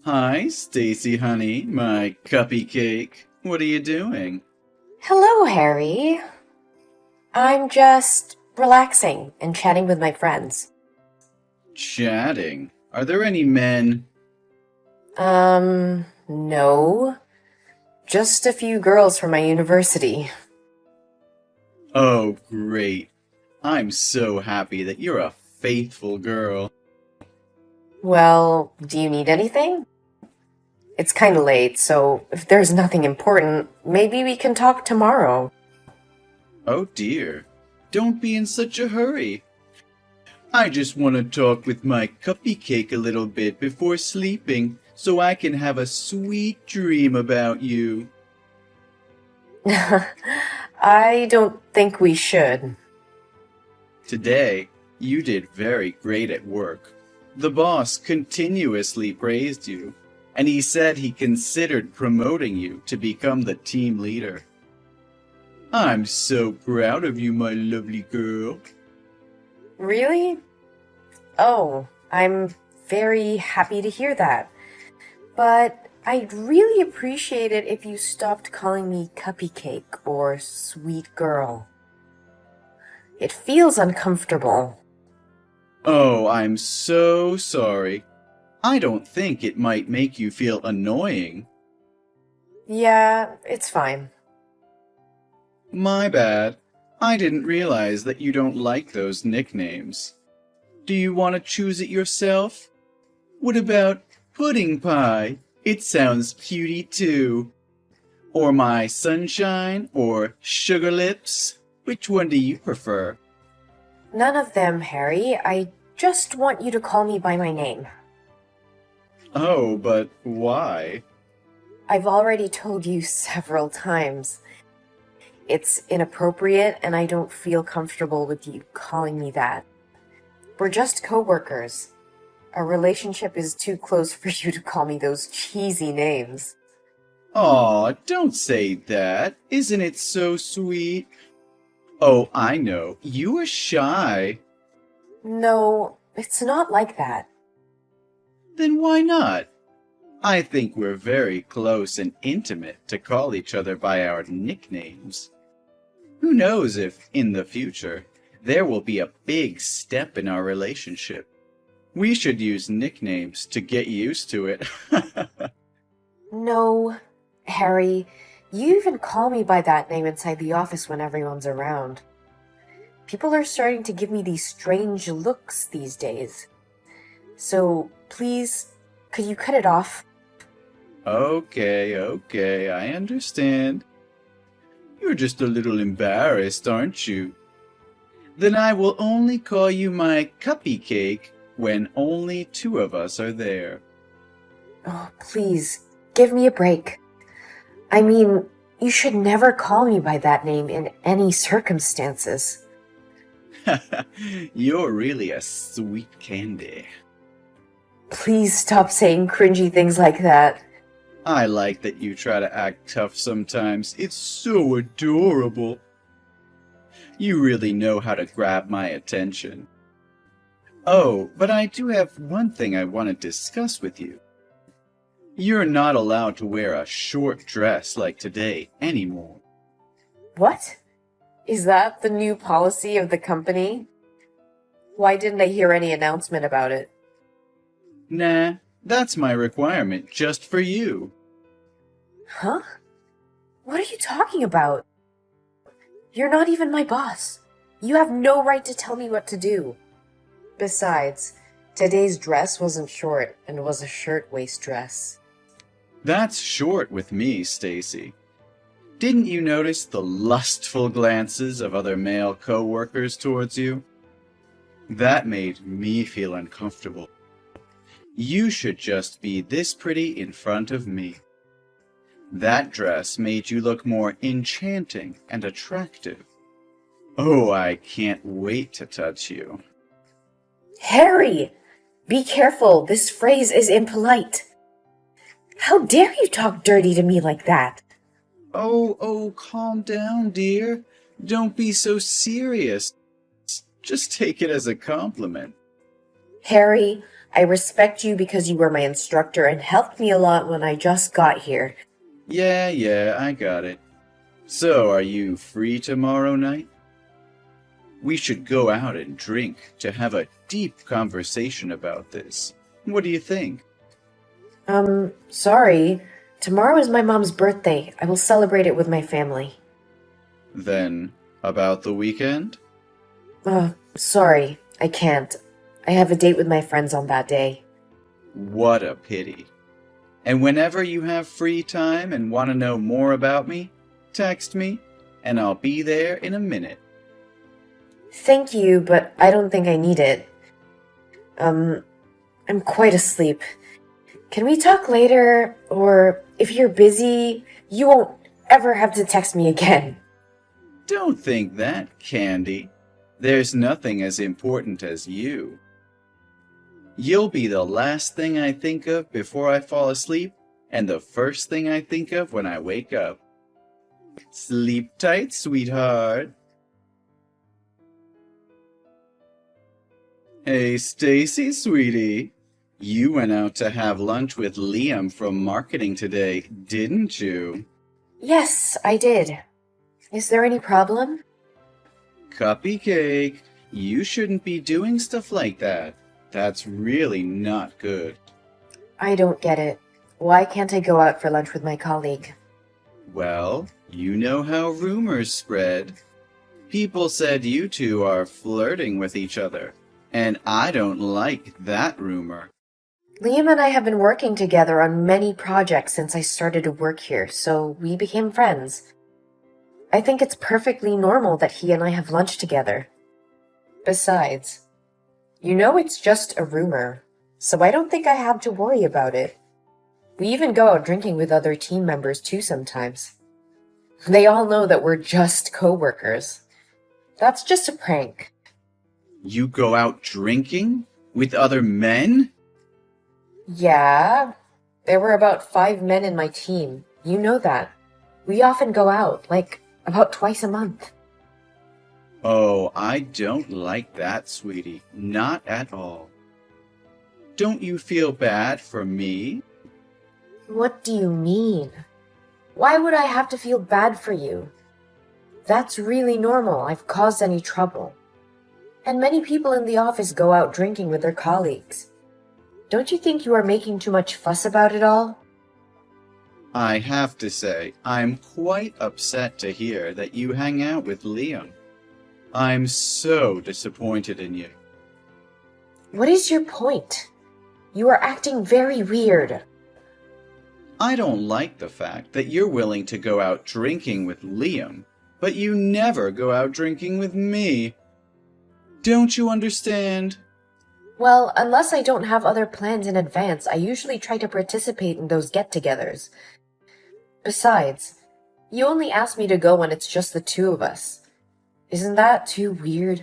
Hi, Stacy, honey, my cuppy cake. What are you doing? Hello, Harry. I'm just relaxing and chatting with my friends. Chatting. Are there any men? No. Just a few girls from my university. Oh, great. I'm so happy that you're a faithful girl. Well, do you need anything? It's kinda late, so if there's nothing important, maybe we can talk tomorrow. Oh dear. Don't be in such a hurry. I just want to talk with my cuppy cake a little bit before sleeping so I can have a sweet dream about you. I don't think we should. Today, you did very great at work. The boss continuously praised you, and he said he considered promoting you to become the team leader. I'm so proud of you, my lovely girl. Really? Oh, I'm very happy to hear that. But I'd really appreciate it if you stopped calling me Cuppy Cake or Sweet Girl. It feels uncomfortable. Oh, I'm so sorry. I don't think it might make you feel annoying. Yeah, it's fine. My bad. I didn't realize that you don't like those nicknames. Do you want to choose it yourself? What about Pudding Pie? It sounds cutie too. Or My Sunshine or Sugar Lips? Which one do you prefer? None of them, Harry. I just want you to call me by my name. Oh, but why? I've already told you several times. It's inappropriate and I don't feel comfortable with you calling me that. We're just co-workers. Our relationship is too close for you to call me those cheesy names. Aw, don't say that. Isn't it so sweet? Oh, I know. You are shy. No, it's not like that. Then why not? I think we're very close and intimate to call each other by our nicknames. Who knows if, in the future, there will be a big step in our relationship. We should use nicknames to get used to it. No, Harry, you even call me by that name inside the office when everyone's around. People are starting to give me these strange looks these days. So, please, could you cut it off? Okay, I understand. You're just a little embarrassed, aren't you? Then I will only call you my cuppy cake when only two of us are there. Oh, please, give me a break. I mean, you should never call me by that name in any circumstances. You're really a sweet candy. Please stop saying cringy things like that. I like that you try to act tough sometimes. It's so adorable. You really know how to grab my attention. Oh, but I do have one thing I want to discuss with you. You're not allowed to wear a short dress like today anymore. What? Is that the new policy of the company? Why didn't I hear any announcement about it? Nah, that's my requirement just for you. Huh? What are you talking about? You're not even my boss. You have no right to tell me what to do. Besides, today's dress wasn't short and was a shirtwaist dress. That's short with me, Stacy. Didn't you notice the lustful glances of other male co-workers towards you? That made me feel uncomfortable. You should just be this pretty in front of me. That dress made you look more enchanting and attractive. Oh, I can't wait to touch you. Harry! Be careful, this phrase is impolite. How dare you talk dirty to me like that? Oh, calm down, dear. Don't be so serious. Just take it as a compliment. Harry, I respect you because you were my instructor and helped me a lot when I just got here. Yeah, I got it. So, are you free tomorrow night? We should go out and drink to have a deep conversation about this. What do you think? Sorry. Tomorrow is my mom's birthday. I will celebrate it with my family. Then, about the weekend? Sorry. I can't. I have a date with my friends on that day. What a pity. And whenever you have free time and want to know more about me, text me, and I'll be there in a minute. Thank you, but I don't think I need it. I'm quite asleep. Can we talk later? Or if you're busy, you won't ever have to text me again. Don't think that, Candy. There's nothing as important as you. You'll be the last thing I think of before I fall asleep, and the first thing I think of when I wake up. Sleep tight, sweetheart. Hey, Stacy, sweetie. You went out to have lunch with Liam from marketing today, didn't you? Yes, I did. Is there any problem? Cupcake, you shouldn't be doing stuff like that. That's really not good. I don't get it. Why can't I go out for lunch with my colleague? Well, you know how rumors spread. People said you two are flirting with each other, and I don't like that rumor. Liam and I have been working together on many projects since I started to work here, so we became friends. I think it's perfectly normal that he and I have lunch together. Besides, you know it's just a rumor, so I don't think I have to worry about it. We even go out drinking with other team members too sometimes. They all know that we're just co-workers. That's just a prank. You go out drinking with other men? Yeah, there were about 5 men in my team. You know that. We often go out, like about twice a month. Oh, I don't like that, sweetie. Not at all. Don't you feel bad for me? What do you mean? Why would I have to feel bad for you? That's really normal. I've caused any trouble. And many people in the office go out drinking with their colleagues. Don't you think you are making too much fuss about it all? I have to say, I'm quite upset to hear that you hang out with Liam. I'm so disappointed in you. What is your point? You are acting very weird. I don't like the fact that you're willing to go out drinking with Liam, but you never go out drinking with me. Don't you understand? Well, unless I don't have other plans in advance, I usually try to participate in those get-togethers. Besides, you only ask me to go when it's just the two of us. Isn't that too weird?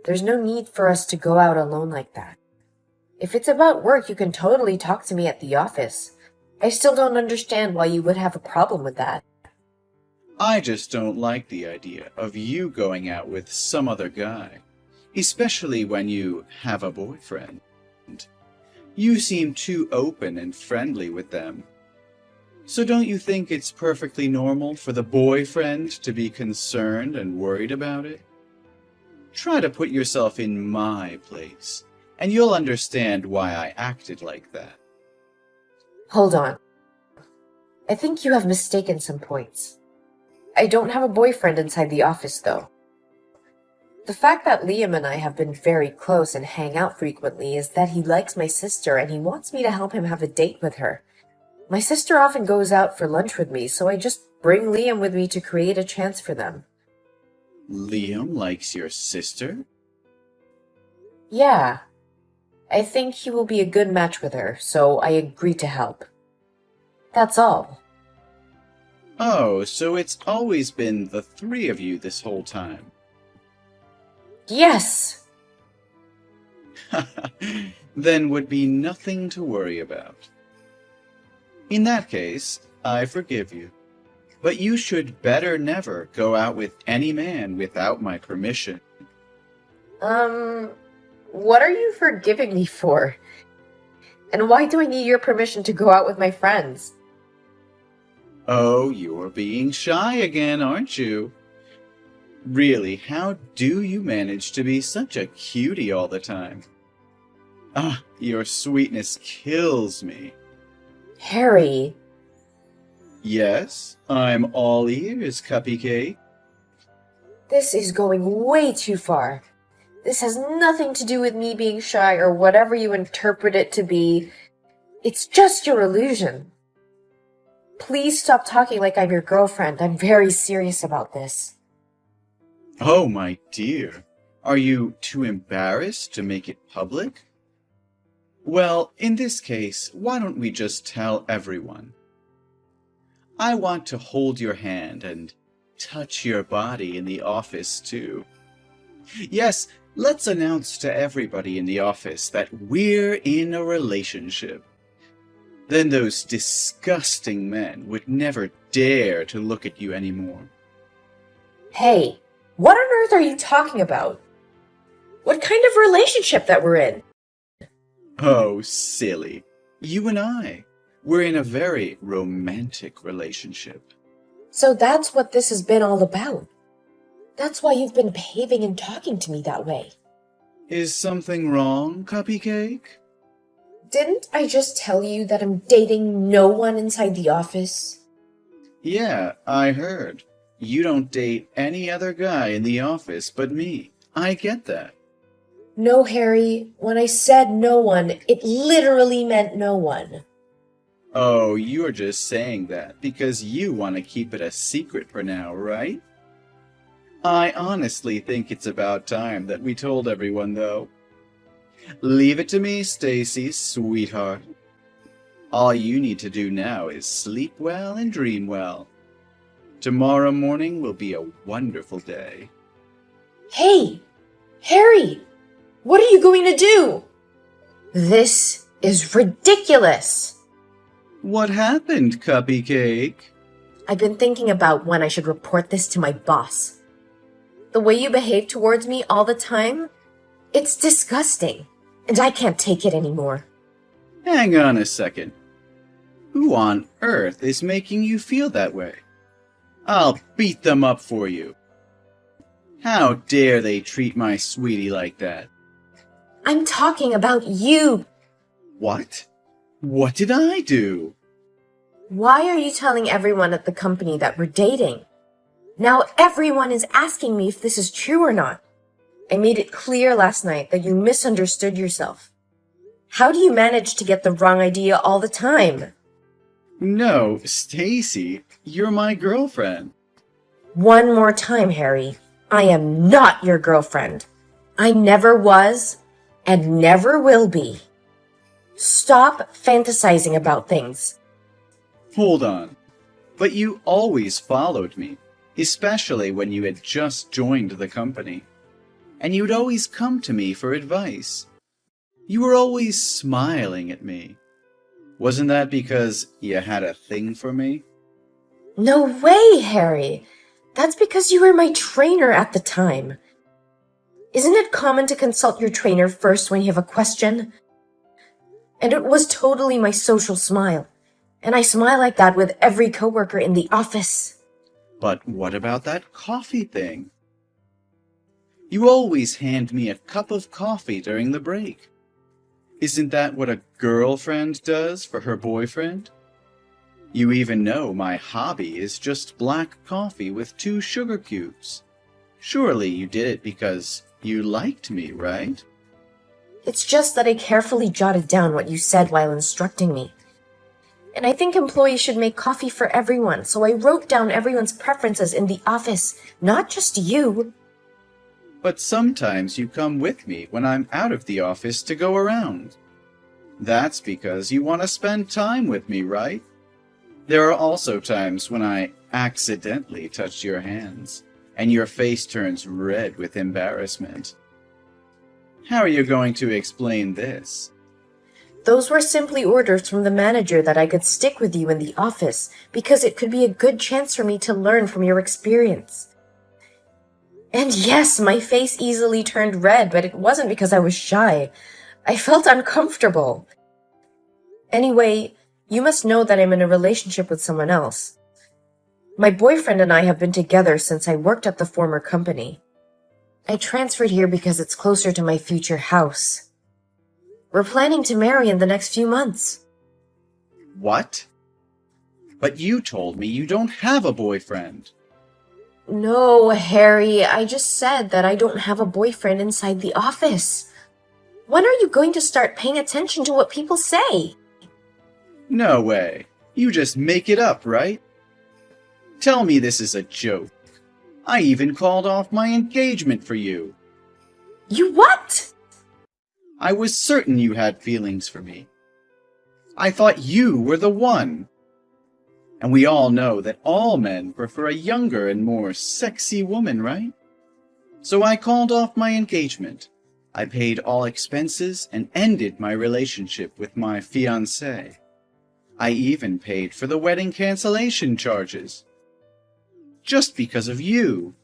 There's no need for us to go out alone like that. If it's about work, you can totally talk to me at the office. I still don't understand why you would have a problem with that. I just don't like the idea of you going out with some other guy, especially when you have a boyfriend. You seem too open and friendly with them. So don't you think it's perfectly normal for the boyfriend to be concerned and worried about it? Try to put yourself in my place, and you'll understand why I acted like that. Hold on. I think you have mistaken some points. I don't have a boyfriend inside the office, though. The fact that Liam and I have been very close and hang out frequently is that he likes my sister and he wants me to help him have a date with her. My sister often goes out for lunch with me, so I just bring Liam with me to create a chance for them. Liam likes your sister? Yeah. I think he will be a good match with her, so I agree to help. That's all. Oh, so it's always been the three of you this whole time. Yes! Then would be nothing to worry about. In that case, I forgive you. But you should better never go out with any man without my permission. What are you forgiving me for? And why do I need your permission to go out with my friends? Oh, you're being shy again, aren't you? Really, how do you manage to be such a cutie all the time? Ah, your sweetness kills me. Harry, Yes, I'm all ears, Cupcake. this is going way too far. This has nothing to do with me being shy or whatever you interpret it to be. It's just your illusion. Please stop talking like I'm your girlfriend. I'm very serious about this. Oh, my dear, are you too embarrassed to make it public? Well, in this case, why don't we just tell everyone? I want to hold your hand and touch your body in the office, too. Yes, let's announce to everybody in the office that we're in a relationship. Then those disgusting men would never dare to look at you anymore. Hey, what on earth are you talking about? What kind of relationship that we're in? Oh, silly. You and I. We're in a very romantic relationship. So that's what this has been all about. That's why you've been behaving and talking to me that way. Is something wrong, Cupcake? Didn't I just tell you that I'm dating no one inside the office? Yeah, I heard. You don't date any other guy in the office but me. I get that. No, Harry. When I said no one, it literally meant no one. Oh, you're just saying that because you want to keep it a secret for now, right? I honestly think it's about time that we told everyone, though. Leave it to me, Stacy, sweetheart. All you need to do now is sleep well and dream well. Tomorrow morning will be a wonderful day. Hey! Harry! What are you going to do? This is ridiculous! What happened, Cupcake? I've been thinking about when I should report this to my boss. The way you behave towards me all the time, it's disgusting, and I can't take it anymore. Hang on a second. Who on earth is making you feel that way? I'll beat them up for you. How dare they treat my sweetie like that? I'm talking about you. What? What did I do? Why are you telling everyone at the company that we're dating? Now everyone is asking me if this is true or not. I made it clear last night that you misunderstood yourself. How do you manage to get the wrong idea all the time? No, Stacy, you're my girlfriend. One more time, Harry. I am not your girlfriend. I never was and never will be. Stop fantasizing about things. Hold on. But you always followed me, especially when you had just joined the company. And you'd always come to me for advice. You were always smiling at me. Wasn't that because you had a thing for me? No way, Harry. That's because you were my trainer at the time. Isn't it common to consult your trainer first when you have a question? And it was totally my social smile. And I smile like that with every coworker in the office. But what about that coffee thing? You always hand me a cup of coffee during the break. Isn't that what a girlfriend does for her boyfriend? You even know my hobby is just black coffee with 2 sugar cubes. Surely you did it because you liked me, right? It's just that I carefully jotted down what you said while instructing me. And I think employees should make coffee for everyone, so I wrote down everyone's preferences in the office, not just you. But sometimes you come with me when I'm out of the office to go around. That's because you want to spend time with me, right? There are also times when I accidentally touch your hands, and your face turns red with embarrassment. How are you going to explain this? Those were simply orders from the manager that I could stick with you in the office because it could be a good chance for me to learn from your experience. And yes, my face easily turned red, but it wasn't because I was shy. I felt uncomfortable. Anyway, you must know that I'm in a relationship with someone else. My boyfriend and I have been together since I worked at the former company. I transferred here because it's closer to my future house. We're planning to marry in the next few months. What? But you told me you don't have a boyfriend. No, Harry, I just said that I don't have a boyfriend inside the office. When are you going to start paying attention to what people say? No way. You just make it up, right? Tell me this is a joke. I even called off my engagement for you. You what? I was certain you had feelings for me. I thought you were the one. And we all know that all men prefer a younger and more sexy woman, right? So I called off my engagement. I paid all expenses and ended my relationship with my fiancée. I even paid for the wedding cancellation charges. Just because of you.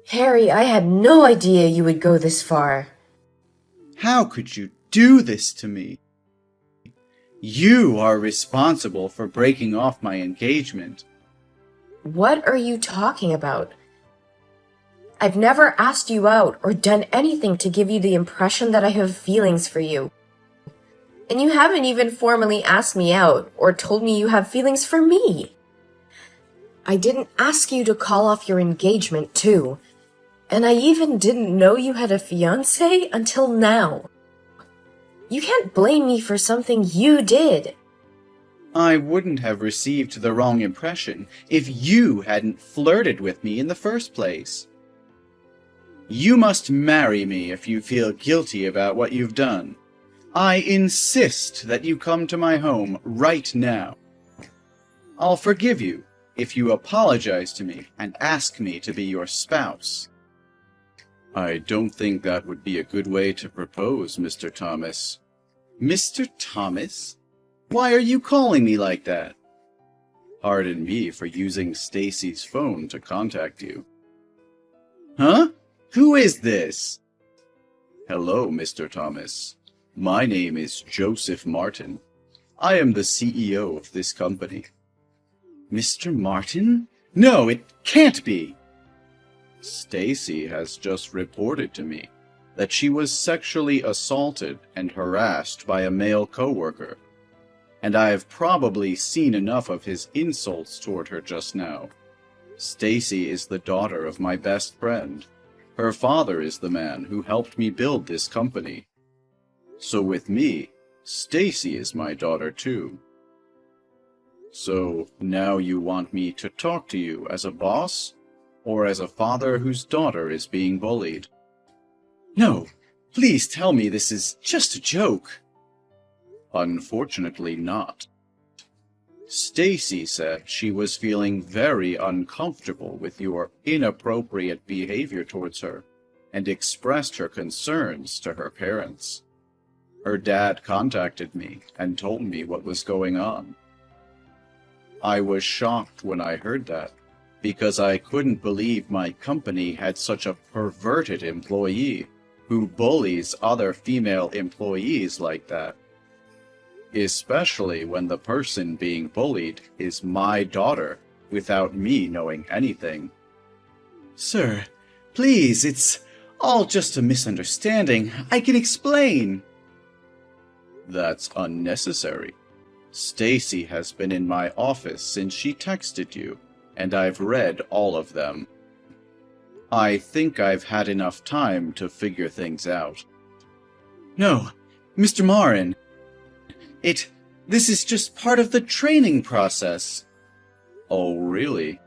Harry, I had no idea you would go this far. How could you do this to me? You are responsible for breaking off my engagement. What are you talking about? I've never asked you out or done anything to give you the impression that I have feelings for you. And you haven't even formally asked me out or told me you have feelings for me. I didn't ask you to call off your engagement, too. And I even didn't know you had a fiancé until now. You can't blame me for something you did. I wouldn't have received the wrong impression if you hadn't flirted with me in the first place. You must marry me if you feel guilty about what you've done. I insist that you come to my home right now. I'll forgive you if you apologize to me and ask me to be your spouse. I don't think that would be a good way to propose, Mr. Thomas. Mr. Thomas? Why are you calling me like that? Pardon me for using Stacy's phone to contact you. Huh? Who is this? Hello, Mr. Thomas. My name is Joseph Martin. I am the CEO of this company. Mr. Martin? No, it can't be! Stacy has just reported to me that she was sexually assaulted and harassed by a male coworker, and I have probably seen enough of his insults toward her just now. Stacy is the daughter of my best friend. Her father is the man who helped me build this company. So with me, Stacy is my daughter too. So now you want me to talk to you as a boss, or as a father whose daughter is being bullied? No, please tell me this is just a joke. Unfortunately not. Stacy said she was feeling very uncomfortable with your inappropriate behavior towards her and expressed her concerns to her parents. Her dad contacted me and told me what was going on. I was shocked when I heard that, because I couldn't believe my company had such a perverted employee who bullies other female employees like that. Especially when the person being bullied is my daughter, without me knowing anything. Sir, please, it's all just a misunderstanding. I can explain. That's unnecessary. Stacy has been in my office since she texted you, and I've read all of them. I think I've had enough time to figure things out. No, Mr. Marin. This is just part of the training process. Oh, really?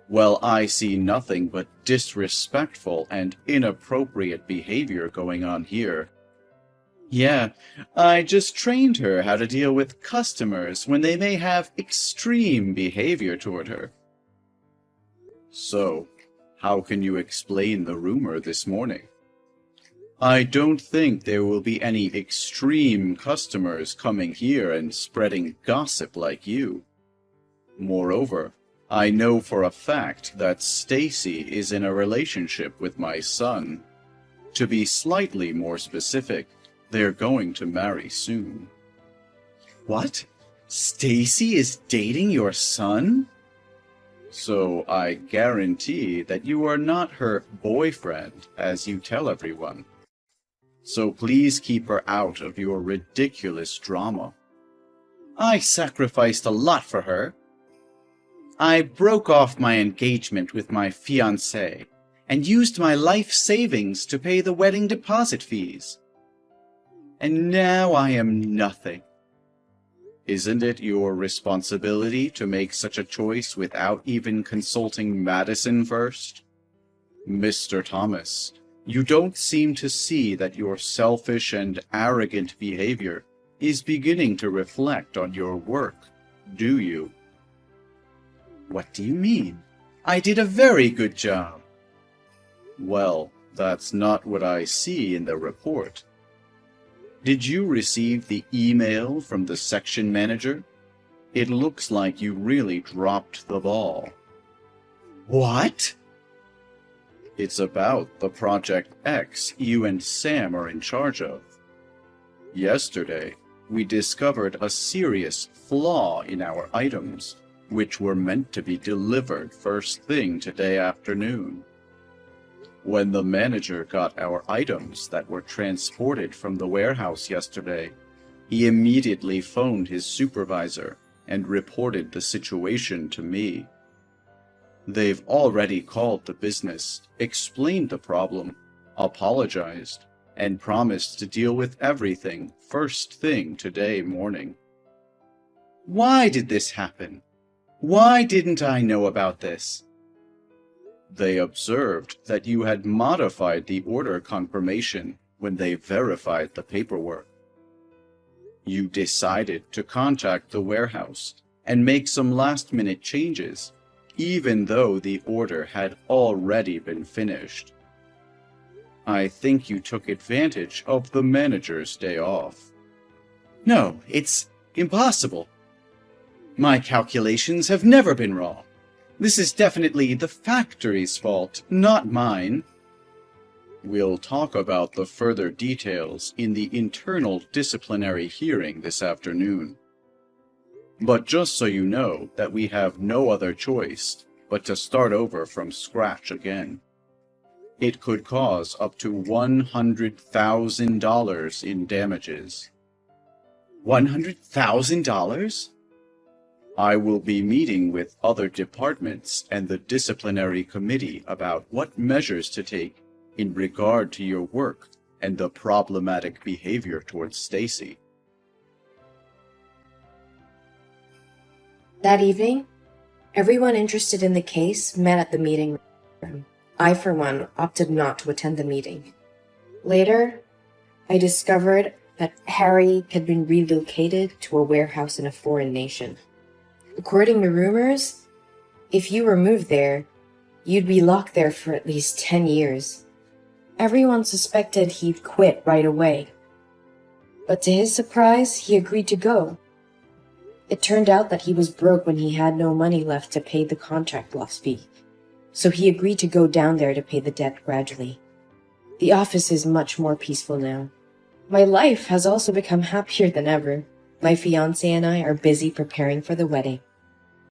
Well, I see nothing but disrespectful and inappropriate behavior going on here. Yeah, I just trained her how to deal with customers when they may have extreme behavior toward her. So, how can you explain the rumor this morning? I don't think there will be any extreme customers coming here and spreading gossip like you. Moreover, I know for a fact that Stacy is in a relationship with my son. To be slightly more specific, they're going to marry soon. What? Stacy is dating your son? So I guarantee that you are not her boyfriend, as you tell everyone. So please keep her out of your ridiculous drama. I sacrificed a lot for her. I broke off my engagement with my fiancé and used my life savings to pay the wedding deposit fees. And now I am nothing. Isn't it your responsibility to make such a choice without even consulting Madison first? Mr. Thomas, you don't seem to see that your selfish and arrogant behavior is beginning to reflect on your work, do you? What do you mean? I did a very good job. Well, that's not what I see in the report. Did you receive the email from the section manager? It looks like you really dropped the ball. What? It's about the Project X you and Sam are in charge of. Yesterday, we discovered a serious flaw in our items, which were meant to be delivered first thing today afternoon. When the manager got our items that were transported from the warehouse yesterday, he immediately phoned his supervisor and reported the situation to me. They've already called the business, explained the problem, apologized, and promised to deal with everything first thing today morning. Why did this happen? Why didn't I know about this? They observed that you had modified the order confirmation when they verified the paperwork. You decided to contact the warehouse and make some last-minute changes, even though the order had already been finished. I think you took advantage of the manager's day off. No, it's impossible. My calculations have never been wrong. This is definitely the factory's fault, not mine. We'll talk about the further details in the internal disciplinary hearing this afternoon. But just so you know that we have no other choice but to start over from scratch again. It could cause up to $100,000 in damages. $100,000? I will be meeting with other departments and the disciplinary committee about what measures to take in regard to your work and the problematic behavior towards Stacy. That evening, everyone interested in the case met at the meeting room. I, for one, opted not to attend the meeting. Later, I discovered that Harry had been relocated to a warehouse in a foreign nation. According to rumors, if you were moved there, you'd be locked there for at least 10 years. Everyone suspected he'd quit right away. But to his surprise, he agreed to go. It turned out that he was broke when he had no money left to pay the contract loss fee, so he agreed to go down there to pay the debt gradually. The office is much more peaceful now. My life has also become happier than ever. My fiancé and I are busy preparing for the wedding.